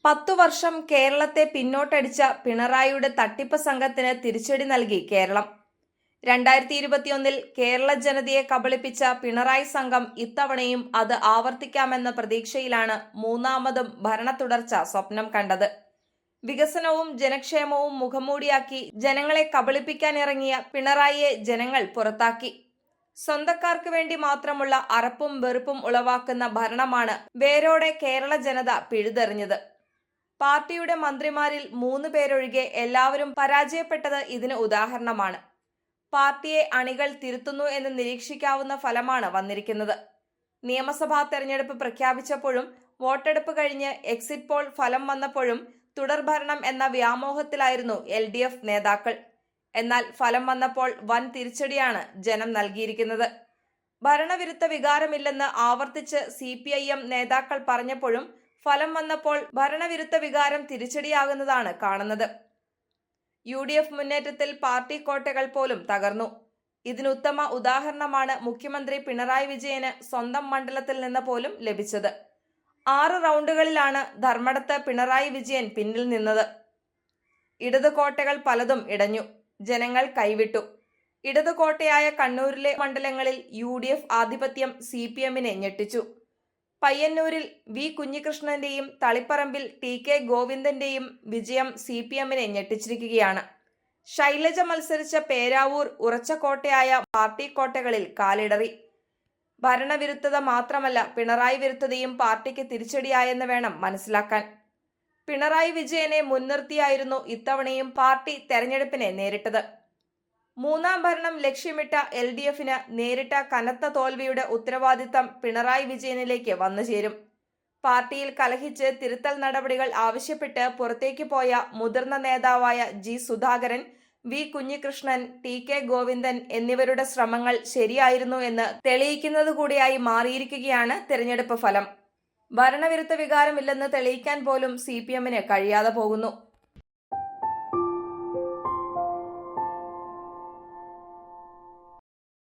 10 വർഷം കേരളത്തെ പിന്നോട്ടടിച്ച പിണറായിയുടെ തട്ടിപ്പ് സംഘത്തിന് തിരിച്ചടി നൽകി കേരളം. 2021 കേരള ജനതയെ കബളിപ്പിച്ച പിണറായി സംഘം ഇത്തവണയും അത് ആവർത്തിക്കാമെന്ന പ്രതീക്ഷയിലാണ് മൂന്നാമതും ഭരണ തുടർച്ച സ്വപ്നം കണ്ടത്. വികസനവും ജനക്ഷേമവും മുഖംമൂടിയാക്കി ജനങ്ങളെ കബളിപ്പിക്കാനിറങ്ങിയ പിണറായിയെ ജനങ്ങൾ പുറത്താക്കി. സ്വന്തക്കാർക്ക് വേണ്ടി മാത്രമുള്ള അറപ്പും വെറുപ്പും ഉളവാക്കുന്ന ഭരണമാണ് വേരോടെ കേരള ജനത പിഴുതെറിഞ്ഞത്. പാർട്ടിയുടെ മന്ത്രിമാരിൽ 3 പേരൊഴികെ എല്ലാവരും പരാജയപ്പെട്ടത് ഇതിന് ഉദാഹരണമാണ്. പാർട്ടിയെ അണികൾ തിരുത്തുന്നു എന്ന് നിരീക്ഷിക്കാവുന്ന ഫലമാണ് വന്നിരിക്കുന്നത്. നിയമസഭാ തെരഞ്ഞെടുപ്പ് പ്രഖ്യാപിച്ചപ്പോഴും വോട്ടെടുപ്പ് കഴിഞ്ഞ് എക്സിറ്റ് പോൾ ഫലം വന്നപ്പോഴും തുടർഭരണം എന്ന വ്യാമോഹത്തിലായിരുന്നു LDF നേതാക്കൾ. എന്നാൽ ഫലം വന്നപ്പോൾ വൻ തിരിച്ചടിയാണ് ജനം നൽകിയിരിക്കുന്നത്. ഭരണവിരുദ്ധ വികാരമില്ലെന്ന് ആവർത്തിച്ച് CPIM നേതാക്കൾ പറഞ്ഞപ്പോഴും ഫലം വന്നപ്പോൾ ഭരണവിരുദ്ധ വികാരം തിരിച്ചടിയാകുന്നതാണ് കാണുന്നത്. UDF മുന്നേറ്റത്തിൽ പാർട്ടി കോട്ടകൾ പോലും തകർന്നു. ഇതിനുത്തമ ഉദാഹരണമാണ് മുഖ്യമന്ത്രി പിണറായി വിജയന് സ്വന്തം മണ്ഡലത്തിൽ നിന്ന് പോലും ലഭിച്ചത്. 6 റൗണ്ടുകളിലാണ് ധർമ്മടത്ത് പിണറായി വിജയൻ പിന്നിൽ നിന്നത്. ഇടത് കോട്ടകൾ പലതും ഇടഞ്ഞു, ജനങ്ങൾ കൈവിട്ടു. ഇടത് കോട്ടയായ കണ്ണൂരിലെ മണ്ഡലങ്ങളിൽ UDF ആധിപത്യം CPMനെ ഞെട്ടിച്ചു. പയ്യന്നൂരിൽ V കുഞ്ഞികൃഷ്ണന്റെയും തളിപ്പറമ്പിൽ TK ഗോവിന്ദന്റെയും വിജയം CPMനെ ഞെട്ടിച്ചിരിക്കുകയാണ്. ശൈലജ മത്സരിച്ച പേരാവൂർ ഉറച്ച കോട്ടയായ പാർട്ടി കോട്ടകളിൽ കാലിടറി. ഭരണവിരുദ്ധത മാത്രമല്ല, പിണറായി വിരുദ്ധതയും പാർട്ടിക്ക് തിരിച്ചടിയായെന്ന് വേണം മനസ്സിലാക്കാൻ. പിണറായി വിജയനെ മുൻനിർത്തിയായിരുന്നു ഇത്തവണയും പാർട്ടി തെരഞ്ഞെടുപ്പിനെ നേരിട്ടത്. മൂന്നാം ഭരണം ലക്ഷ്യമിട്ട LDFന് നേരിട്ട കനത്ത തോൽവിയുടെ ഉത്തരവാദിത്തം പിണറായി വിജയനിലേക്ക് വന്നുചേരും. പാർട്ടിയിൽ കലഹിച്ച് തിരുത്തൽ നടപടികൾ ആവശ്യപ്പെട്ട് പുറത്തേക്ക് പോയ മുതിർന്ന നേതാവായ G Sudhakaran, V Kunhikrishnan, TK Govindan എന്നിവരുടെ ശ്രമങ്ങൾ ശരിയായിരുന്നു എന്ന് തെളിയിക്കുന്നതുകൂടിയായി മാറിയിരിക്കുകയാണ് തിരഞ്ഞെടുപ്പ് ഫലം. ഭരണവിരുദ്ധ വികാരമില്ലെന്ന് തെളിയിക്കാൻ പോലും CPMന് കഴിയാതെ പോകുന്നു.